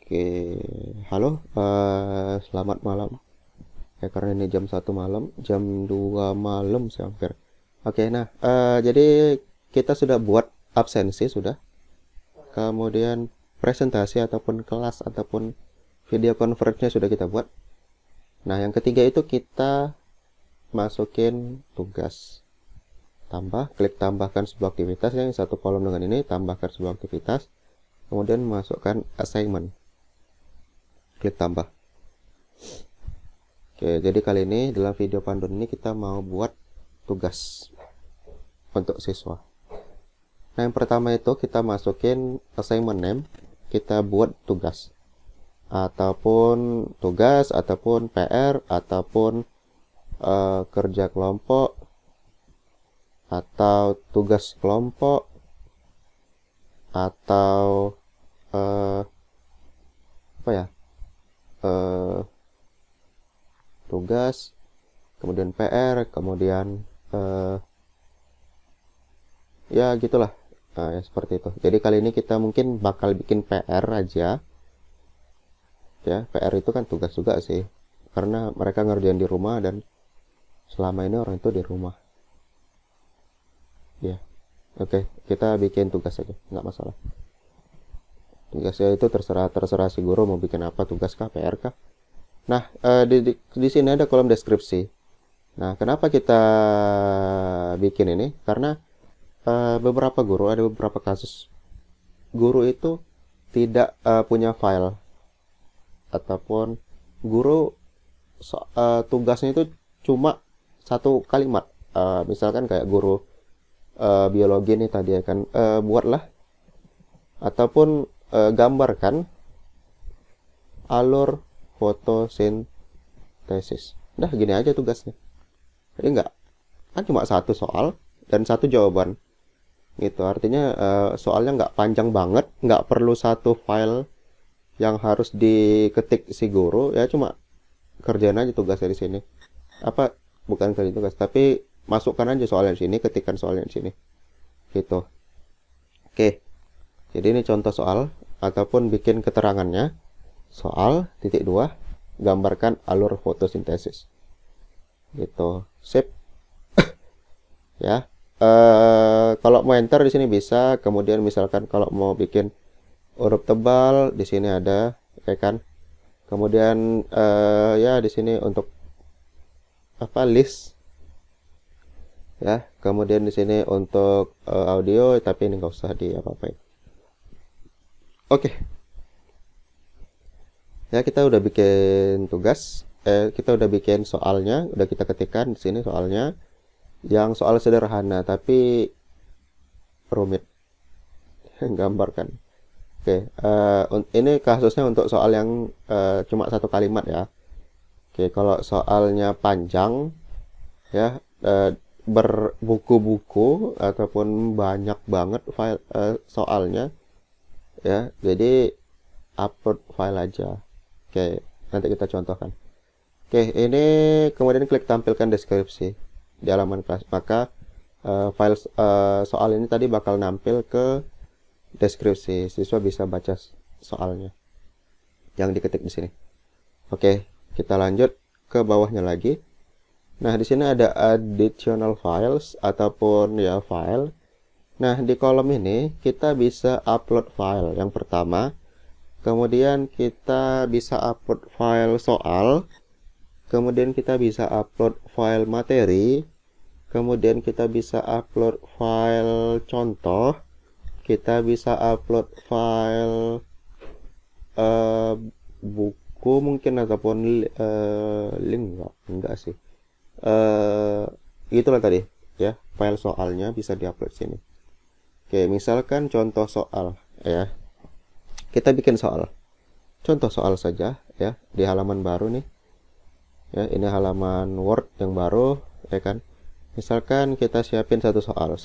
Oke, halo, selamat malam. Ya karena ini jam 1 malam, jam 2 malam sih hampir. Oke, nah, jadi kita sudah buat absensi sudah, kemudian presentasi ataupun kelas ataupun video conference-nya sudah kita buat. Nah, yang ketiga itu kita masukin tugas. Klik tambahkan sebuah aktivitas yang satu kolom dengan ini, tambahkan sebuah aktivitas, kemudian masukkan assignment. Klik tambah. Oke, jadi kali ini dalam video panduan ini kita mau buat tugas untuk siswa. Nah, yang pertama itu kita masukin assignment name, kita buat tugas. Ataupun PR, ataupun kerja kelompok, atau tugas kelompok, atau apa ya? Tugas, kemudian PR, kemudian ya gitulah, ya seperti itu. Jadi kali ini kita mungkin bakal bikin PR aja ya. PR itu kan tugas juga sih, karena mereka ngerjain di rumah dan selama ini orang itu di rumah ya. Oke, kita bikin tugas aja, nggak masalah. Tugasnya itu terserah si guru mau bikin apa, tugas kah, PR kah. Nah, di sini ada kolom deskripsi. Nah, kenapa kita bikin ini? Karena ada beberapa kasus guru itu tidak punya file, ataupun guru tugasnya itu cuma satu kalimat. Misalkan kayak guru biologi nih tadi ya kan, buatlah ataupun gambarkan alur fotosintesis. Udah gini aja tugasnya. Jadi enggak, kan cuma satu soal dan satu jawaban. Gitu. Artinya soalnya nggak panjang banget, nggak perlu satu file yang harus diketik si guru, ya cuma kerjain aja tugasnya di sini. Bukan kerja tugas, tapi masukkan aja soalnya di sini, ketikkan soalnya di sini. Gitu. Oke. Jadi ini contoh soal ataupun bikin keterangannya. Soal titik 2, gambarkan alur fotosintesis. Gitu. Sip. Ya. Kalau mau enter di sini bisa. Kemudian misalkan kalau mau bikin huruf tebal di sini ada, ya kan. Kemudian ya di sini untuk list. Ya. Kemudian di sini untuk audio, tapi ini nggak usah di apa-apain. Oke. Ya, kita udah bikin tugas, kita udah bikin soalnya, udah kita ketikkan di sini soalnya, yang soal sederhana tapi rumit, gambarkan. Oke, ini kasusnya untuk soal yang cuma satu kalimat ya. Oke, kalau soalnya panjang, ya berbuku-buku ataupun banyak banget file soalnya, ya, jadi upload file aja. Oke, nanti kita contohkan. Oke, ini kemudian klik tampilkan deskripsi di halaman kelas. Maka file soal ini tadi bakal nampil ke deskripsi. Siswa bisa baca soalnya yang diketik di sini. Oke, kita lanjut ke bawahnya lagi. Nah, di sini ada additional files ataupun ya file. Nah, di kolom ini kita bisa upload file. Yang pertama, kemudian kita bisa upload file soal, kemudian kita bisa upload file materi, kemudian kita bisa upload file contoh, kita bisa upload file buku mungkin ataupun link. Enggak sih, itulah tadi ya, file soalnya bisa diupload sini. Oke, misalkan contoh soal ya. Kita bikin soal, contoh soal saja ya, di halaman baru nih ya. Ini halaman Word yang baru ya kan. Misalkan kita siapin satu soal,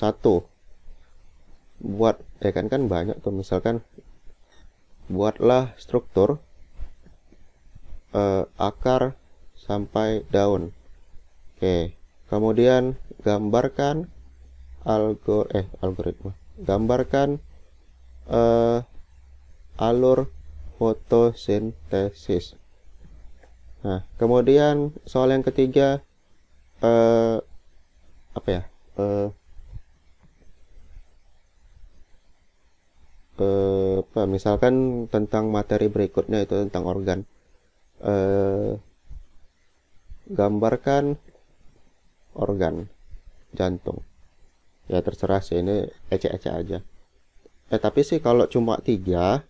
buat ya kan, banyak tuh. Misalkan buatlah struktur akar sampai daun. Oke, kemudian gambarkan algoritma, gambarkan alur fotosintesis. Nah, kemudian soal yang ketiga, apa ya? Misalkan tentang materi berikutnya itu tentang organ. Gambarkan organ jantung. Ya terserah sih, ini ecek-ecek aja. Tapi sih kalau cuma 3,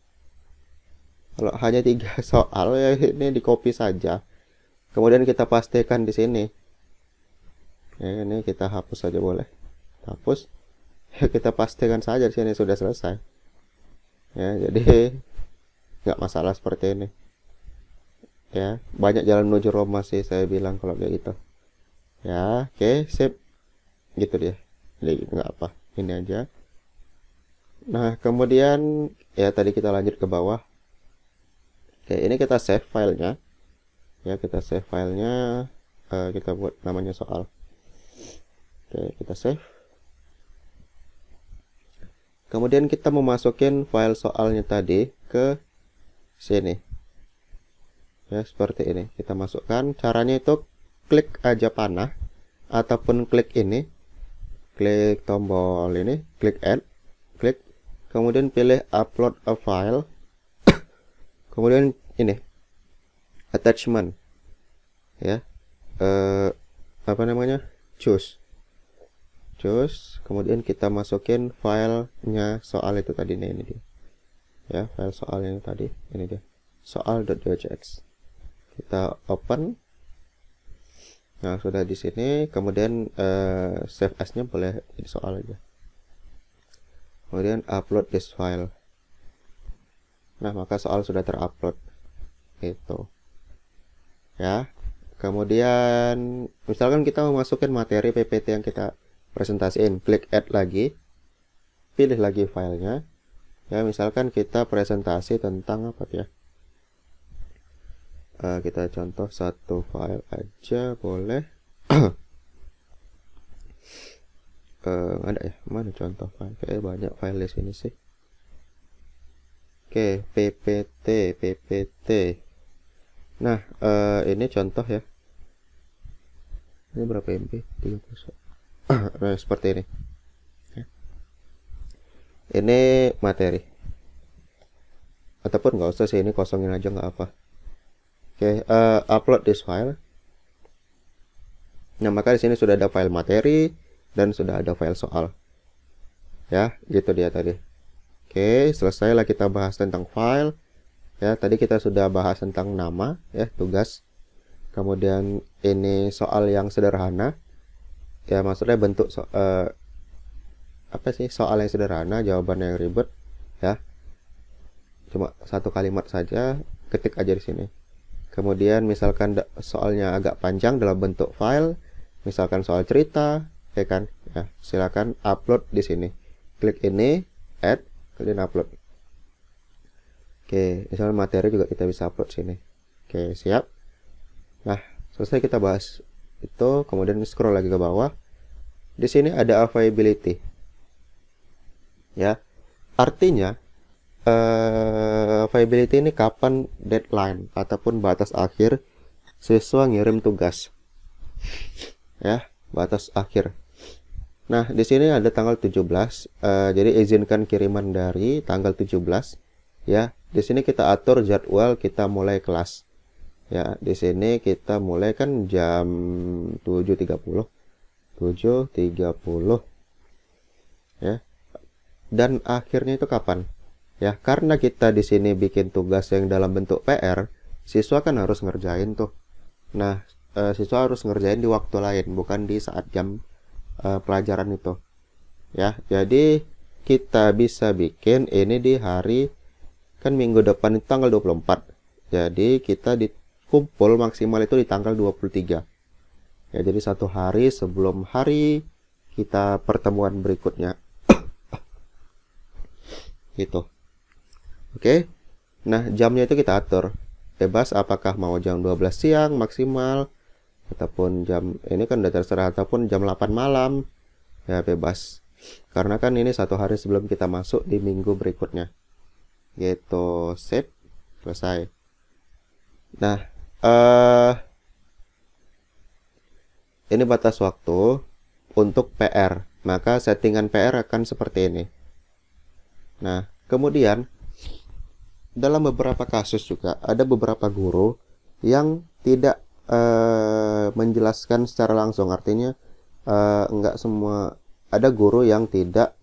kalau hanya 3 soal ya ini di copy saja. Kemudian kita pastikan di sini. Ya, ini kita hapus saja boleh. Hapus. Ya, kita pastikan saja di sini sudah selesai. Ya, jadi nggak masalah seperti ini. Ya, banyak jalan menuju Roma sih saya bilang kalau kayak gitu. Ya, oke, sip. Gitu dia. Jadi nggak apa. Ini aja. Nah, kemudian ya tadi kita lanjut ke bawah. Oke, ini kita save filenya. Ya, kita save filenya. Kita buat namanya soal. Oke, kita save. Kemudian kita memasukin file soalnya tadi ke sini. Ya, seperti ini. Kita masukkan. Caranya itu klik aja panah ataupun klik ini. Klik tombol ini, klik add, klik. Kemudian pilih upload a file. Kemudian ini attachment. Ya. Apa namanya? Choose. Kemudian kita masukin filenya soal itu tadi nih, ini dia. Ya, file soalnya tadi, ini dia. Soal.docx. Kita open. Nah, sudah di sini. Kemudian save as-nya boleh jadi soal aja. Kemudian upload this file. Nah, maka soal sudah terupload. Itu. Ya. Kemudian misalkan kita mau masukin materi PPT yang kita presentasiin, klik add lagi, pilih lagi filenya. Ya, misalkan kita presentasi tentang apa ya? Kita contoh satu file aja boleh. Ada ya? Mana contoh file? Kayak banyak file di sini sih. Oke, PPT. Nah, ini contoh ya. Ini berapa MB? 30. Nah, seperti ini. Ini materi. Ataupun nggak usah sih, ini kosongin aja nggak apa. Oke, upload this file. Nah, maka di sini sudah ada file materi dan sudah ada file soal. Ya, gitu dia tadi. Oke, selesailah kita bahas tentang file. Ya, tadi kita sudah bahas tentang nama, ya, tugas. Kemudian ini soal yang sederhana. Ya, maksudnya bentuk apa sih, soal yang sederhana, jawabannya yang ribet, ya. Cuma satu kalimat saja, ketik aja di sini. Kemudian misalkan soalnya agak panjang dalam bentuk file, misalkan soal cerita, ya kan? Ya, silakan upload di sini. Klik ini, add, kemudian upload. Oke, misalnya materi juga kita bisa upload sini. Oke, siap. Nah, selesai kita bahas itu, kemudian scroll lagi ke bawah. Di sini ada availability. Ya. Artinya availability ini kapan deadline ataupun batas akhir siswa ngirim tugas. Ya, batas akhir. Nah, di sini ada tanggal 17. Jadi izinkan kiriman dari tanggal 17. Ya, di sini kita atur jadwal kita mulai kelas. Ya, di sini kita mulai kan jam 7.30. Ya. Dan akhirnya itu kapan? Ya, karena kita di sini bikin tugas yang dalam bentuk PR, siswa kan harus ngerjain tuh. Nah, siswa harus ngerjain di waktu lain, bukan di saat jam pelajaran itu. Ya, jadi kita bisa bikin ini di hari, kan minggu depan itu tanggal 24. Jadi kita kumpul maksimal itu di tanggal 23. Ya, jadi satu hari sebelum hari kita pertemuan berikutnya. Gitu. Oke. Nah, jamnya itu kita atur. Bebas apakah mau jam 12 siang maksimal ataupun jam ini kan udah terserah, ataupun jam 8 malam. Ya, bebas. Karena kan ini satu hari sebelum kita masuk di minggu berikutnya. Gitu. Sip. selesai. Nah, ini batas waktu untuk PR, maka settingan PR akan seperti ini. Nah, kemudian dalam beberapa kasus juga ada beberapa guru yang tidak menjelaskan secara langsung, artinya enggak semua. Ada guru yang tidak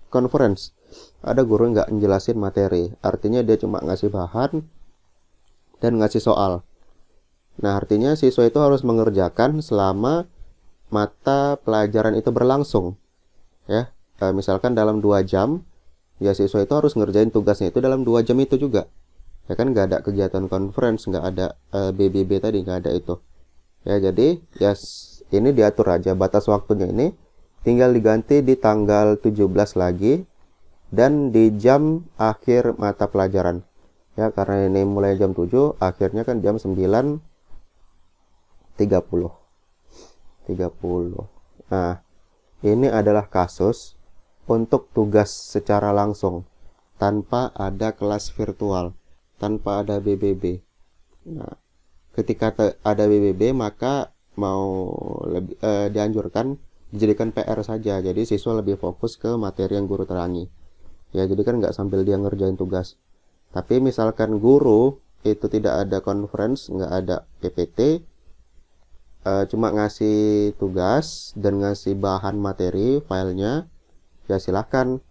conference, ada guru yang nggak menjelasin materi, artinya dia cuma ngasih bahan dan ngasih soal. Nah, artinya siswa itu harus mengerjakan selama mata pelajaran itu berlangsung, ya. Misalkan dalam 2 jam, ya siswa itu harus ngerjain tugasnya itu dalam 2 jam itu juga, ya kan. Nggak ada kegiatan conference, nggak ada BBB tadi, nggak ada itu, ya. Jadi ya ini diatur aja batas waktunya, ini tinggal diganti di tanggal 17 lagi dan di jam akhir mata pelajaran, ya, karena ini mulai jam 7, akhirnya kan jam 9.30. Nah, ini adalah kasus untuk tugas secara langsung tanpa ada kelas virtual, tanpa ada BBB. Nah, ketika ada BBB maka mau lebih dianjurkan dijadikan PR saja, jadi siswa lebih fokus ke materi yang guru terangi, ya. Jadi kan nggak sambil dia ngerjain tugas. Tapi misalkan guru itu tidak ada conference, nggak ada PPT, cuma ngasih tugas dan ngasih bahan materi filenya, ya silahkan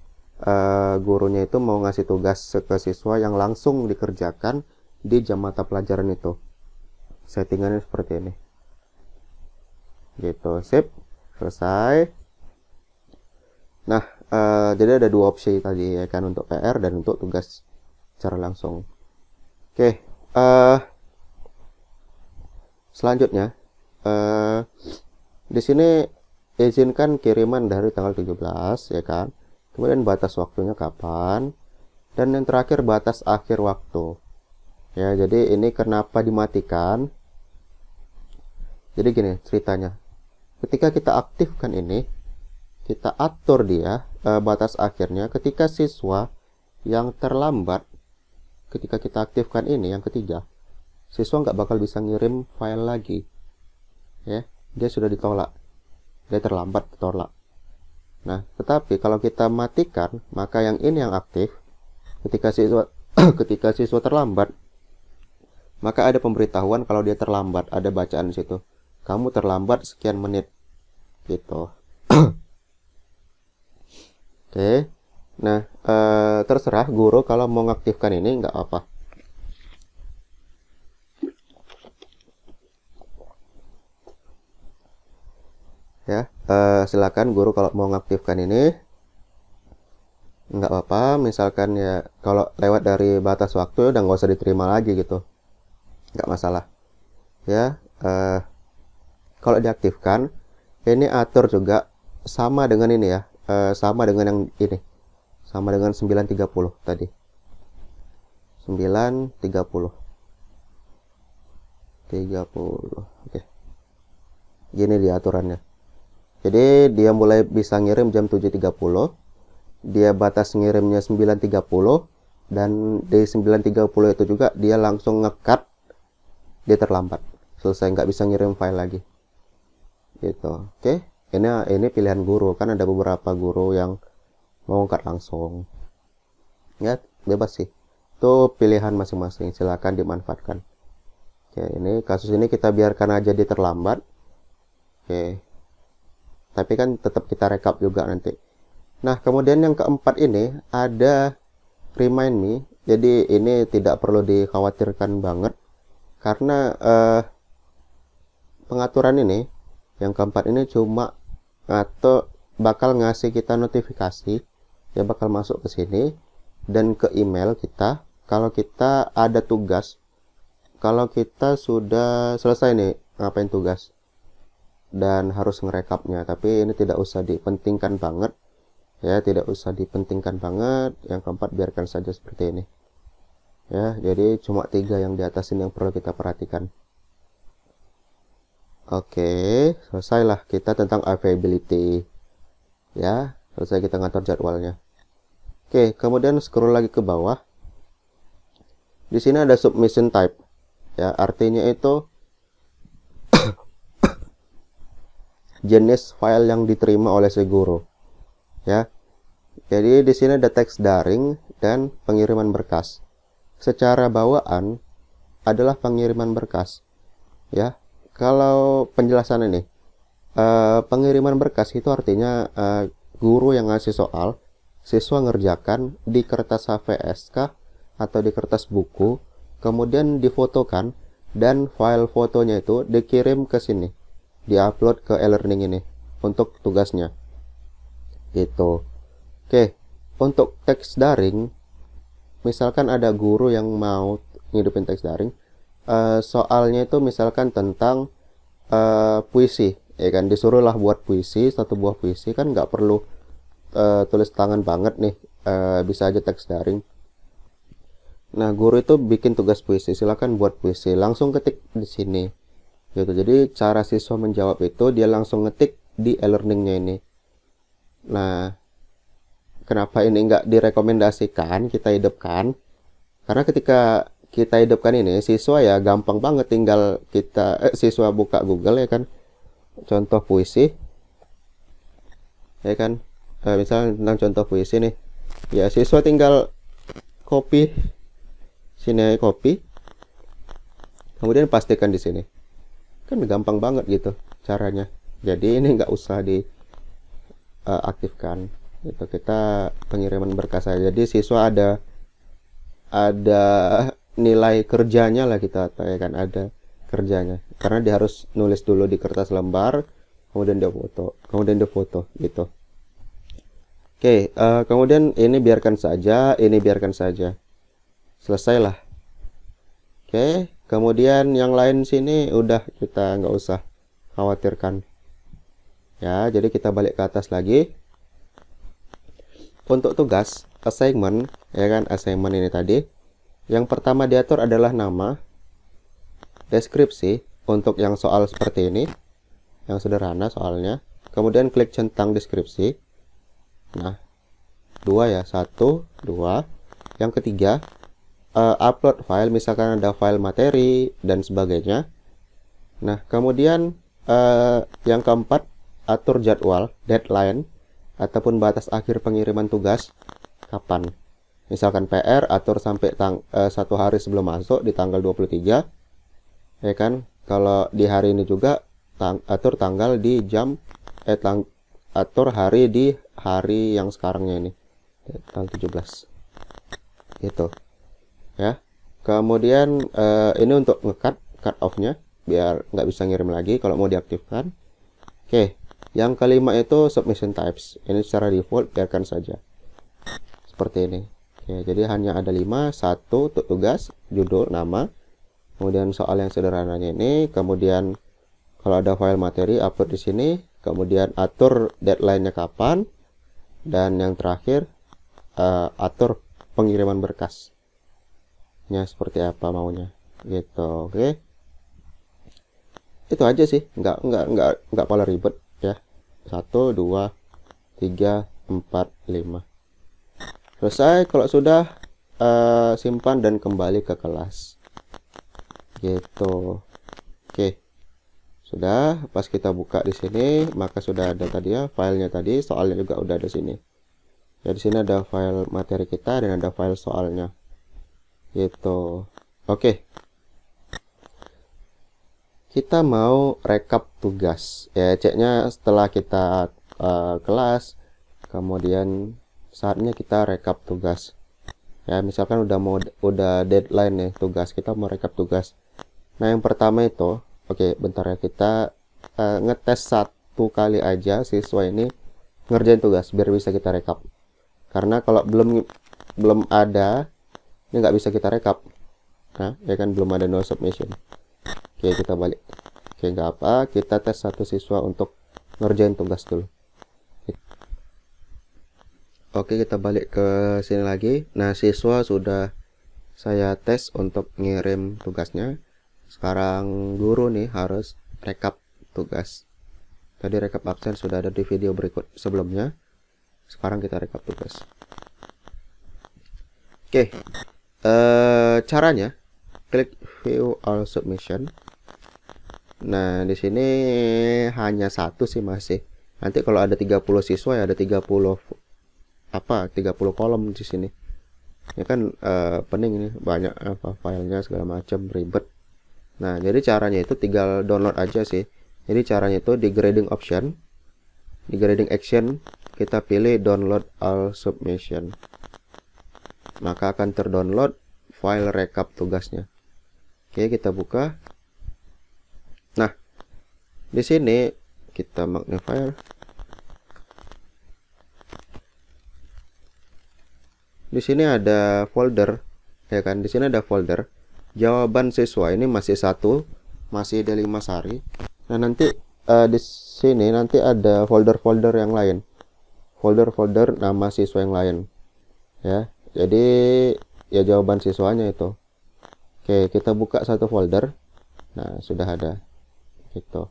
gurunya itu mau ngasih tugas ke siswa yang langsung dikerjakan di jam mata pelajaran itu. Settingannya seperti ini, gitu. Sip, selesai. Nah, jadi ada 2 opsi tadi, ya kan, untuk PR dan untuk tugas secara langsung. Oke, selanjutnya di sini izinkan kiriman dari tanggal 17, ya kan. Kemudian batas waktunya kapan, dan yang terakhir batas akhir waktu, ya. Jadi ini kenapa dimatikan? Jadi gini ceritanya, ketika kita aktifkan ini, kita atur dia batas akhirnya ketika siswa yang terlambat. Ketika kita aktifkan ini yang ketiga, siswa nggak bakal bisa ngirim file lagi, ya. Dia sudah ditolak, dia terlambat, ditolak. Nah, tetapi kalau kita matikan, maka yang ini yang aktif. Ketika siswa ketika siswa terlambat, maka ada pemberitahuan kalau dia terlambat, ada bacaan di situ, kamu terlambat sekian menit, gitu. Oke. Nah, terserah guru kalau mau mengaktifkan ini, nggak apa. Ya, silakan guru kalau mau mengaktifkan ini, nggak apa-apa. Misalkan ya kalau lewat dari batas waktu udah nggak usah diterima lagi gitu, nggak masalah, ya. Kalau diaktifkan ini atur juga sama dengan ini, ya. Sama dengan yang ini, sama dengan 9.30 tadi, 9.30 oke. Gini dia aturannya. Jadi dia mulai bisa ngirim jam 7.30, dia batas ngirimnya 9.30, dan di 9.30 itu juga dia langsung ngekat, dia terlambat, selesai, nggak bisa ngirim file lagi, gitu. Oke. Ini pilihan guru, kan ada beberapa guru yang mau ngekat langsung, ya, bebas sih, itu pilihan masing-masing, silakan dimanfaatkan. Oke, ini kasus ini kita biarkan aja dia terlambat. Oke, tapi kan tetap kita rekap juga nanti. Nah, kemudian yang keempat ini ada remind me. Jadi ini tidak perlu dikhawatirkan banget, karena pengaturan ini yang keempat ini cuma atau bakal ngasih kita notifikasi, ya, bakal masuk ke sini dan ke email kita kalau kita ada tugas, kalau kita sudah selesai nih ngapain tugas dan harus ngerekapnya. Tapi ini tidak usah dipentingkan banget, ya, tidak usah dipentingkan banget. Yang keempat biarkan saja seperti ini, ya. Jadi cuma 3 yang di atas ini yang perlu kita perhatikan. Oke, selesailah kita tentang availability, ya. Selesai kita ngatur jadwalnya. Oke, kemudian scroll lagi ke bawah. Di sini ada submission type. Ya, artinya itu jenis file yang diterima oleh si guru. Ya. Jadi di sini ada teks daring dan pengiriman berkas. Secara bawaan adalah pengiriman berkas. Ya. Kalau penjelasan ini, pengiriman berkas itu artinya guru yang ngasih soal, siswa ngerjakan di kertas HVS kah atau di kertas buku, kemudian difotokan dan file fotonya itu dikirim ke sini, diupload ke e-learning ini untuk tugasnya. Gitu. Oke, untuk teks daring, misalkan ada guru yang mau ngidupin teks daring, soalnya itu misalkan tentang puisi, ya kan, disuruhlah buat puisi, satu buah puisi, kan nggak perlu tulis tangan banget nih, bisa aja teks daring. Nah, guru itu bikin tugas puisi, silakan buat puisi, langsung ketik di sini gitu. Jadi cara siswa menjawab itu dia langsung ngetik di e-learningnya ini. Nah, kenapa ini nggak direkomendasikan kita hidupkan? Karena ketika kita hidupkan ini, siswa ya gampang banget, tinggal siswa buka Google, ya kan, contoh puisi, ya kan, misalnya tentang contoh puisi nih, ya siswa tinggal copy sini, copy, kemudian pastikan di sini, kan gampang banget gitu caranya. Jadi ini nggak usah diaktifkan, itu kita pengiriman berkas saja. Jadi siswa ada nilai kerjanya lah, kita ya kan, ada kerjanya, karena dia harus nulis dulu di kertas lembar, kemudian dia foto gitu. Oke, kemudian ini biarkan saja, selesailah. Oke, kemudian yang lain sini udah kita nggak usah khawatirkan ya. Jadi kita balik ke atas lagi. Untuk tugas assignment, ya kan, assignment ini tadi, yang pertama diatur adalah nama, deskripsi untuk yang soal seperti ini, yang sederhana soalnya. Kemudian klik centang deskripsi. Nah, 2 ya, 1, 2. Yang ketiga, upload file, misalkan ada file materi dan sebagainya. Nah, kemudian yang keempat, atur jadwal, deadline, ataupun batas akhir pengiriman tugas kapan. Misalkan PR, atur sampai 1 hari sebelum masuk di tanggal 23, ya kan. Kalau di hari ini juga atur tanggal di jam, atur hari di hari yang sekarangnya ini, tanggal 17 gitu ya. Kemudian ini untuk ngecut cut off-nya biar nggak bisa ngirim lagi kalau mau diaktifkan. Oke, yang kelima itu submission types. Ini secara default biarkan saja seperti ini. Oke, jadi hanya ada 5. 1 untuk tugas, judul, nama, kemudian soal yang sederhananya ini, kemudian kalau ada file materi upload di sini, kemudian atur deadline-nya kapan, dan yang terakhir atur pengiriman berkas seperti apa maunya gitu. Oke, itu aja sih, nggak pola ribet ya. 1 2 3 4 5 selesai. Kalau sudah, simpan dan kembali ke kelas gitu. Oke, sudah. Pas kita buka di sini, maka sudah ada tadi ya filenya, tadi soalnya juga udah ada sini ya. Di sini ada file materi kita dan ada file soalnya gitu. Oke, kita mau rekap tugas ya, ceknya setelah kita kelas, kemudian saatnya kita rekap tugas ya. Misalkan udah deadline nih tugas, kita mau rekap tugas. Nah, yang pertama itu, oke, bentar ya, kita ngetes 1 kali aja siswa ini ngerjain tugas biar bisa kita rekap. Karena kalau belum ada, ini nggak bisa kita rekap. Nah, ya kan, belum ada no submission. Oke, kita balik. Oke, nggak apa, kita tes 1 siswa untuk ngerjain tugas dulu. Oke, kita balik ke sini lagi. Nah, siswa sudah saya tes untuk ngirim tugasnya. Sekarang guru nih harus rekap tugas. Tadi rekap absen sudah ada di video berikut sebelumnya. Sekarang kita rekap tugas. Oke, Caranya klik view all submission. Nah, di sini hanya satu sih masih. Nanti kalau ada 30 siswa ya ada 30 kolom di sini. Ya kan pening ini, banyak filenya segala macam, ribet. Nah, jadi caranya itu tinggal download aja sih. Jadi caranya itu di grading option, di grading action kita pilih download all submission. Maka akan terdownload file rekap tugasnya. Oke, kita buka. Nah, di sini kita magnifier. Di sini ada folder, ya kan? Di sini ada folder. Jawaban siswa ini masih satu, masih ada 5 sari. Nah, nanti di sini nanti ada folder-folder yang lain. Folder-folder nama siswa yang lain. Ya. Jadi ya jawaban siswanya itu. Oke, kita buka satu folder. Nah, sudah ada. Gitu.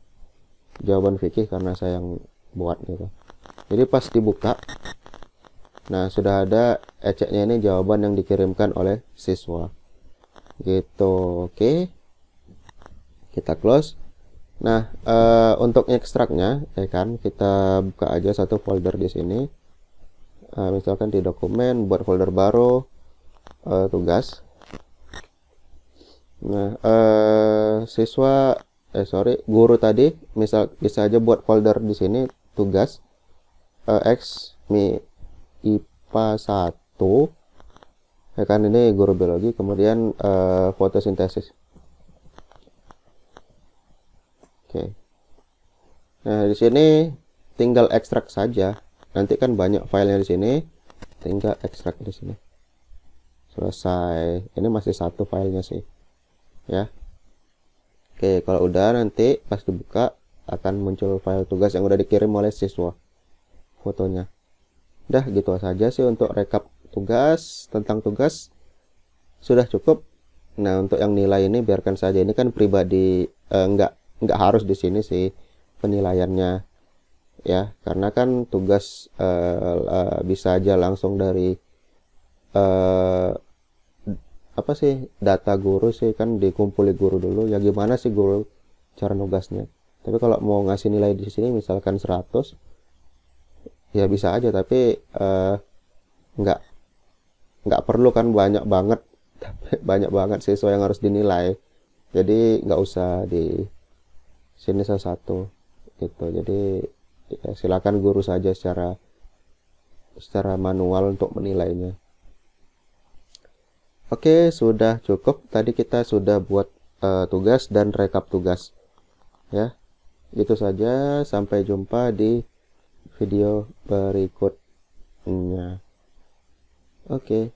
Jawaban fikih karena saya yang buat gitu. Jadi pas dibuka, nah sudah ada eceknya, ini jawaban yang dikirimkan oleh siswa. Gitu. Oke. Kita close. Nah, untuk ekstraknya, ya kan, kita buka aja satu folder di sini. Misalkan di dokumen, buat folder baru, tugas. Nah, guru tadi bisa aja buat folder di sini tugas X IPA 1, ya kan, ini guru biologi, kemudian fotosintesis. Oke. Nah, di sini tinggal ekstrak saja. Nanti kan banyak filenya di sini, tinggal ekstrak di sini. Selesai. Ini masih satu filenya sih. Ya. Oke, kalau udah nanti pas dibuka akan muncul file tugas yang udah dikirim oleh siswa, fotonya. Udah gitu saja sih untuk rekap tugas, tentang tugas sudah cukup. Nah, untuk yang nilai ini biarkan saja, ini kan pribadi, nggak harus di sini sih penilaiannya ya, karena kan tugas bisa aja langsung dari data guru sih, kan dikumpuli guru dulu ya, gimana sih guru cara nugasnya. Tapi kalau mau ngasih nilai di sini misalkan 100 ya bisa aja, tapi nggak perlu kan banyak banget banyak banget siswa yang harus dinilai, jadi nggak usah di sini salah satu gitu. Jadi ya, silakan guru saja secara manual untuk menilainya. Oke, sudah cukup. Tadi kita sudah buat tugas dan rekap tugas. Ya, itu saja. Sampai jumpa di video berikutnya. Oke.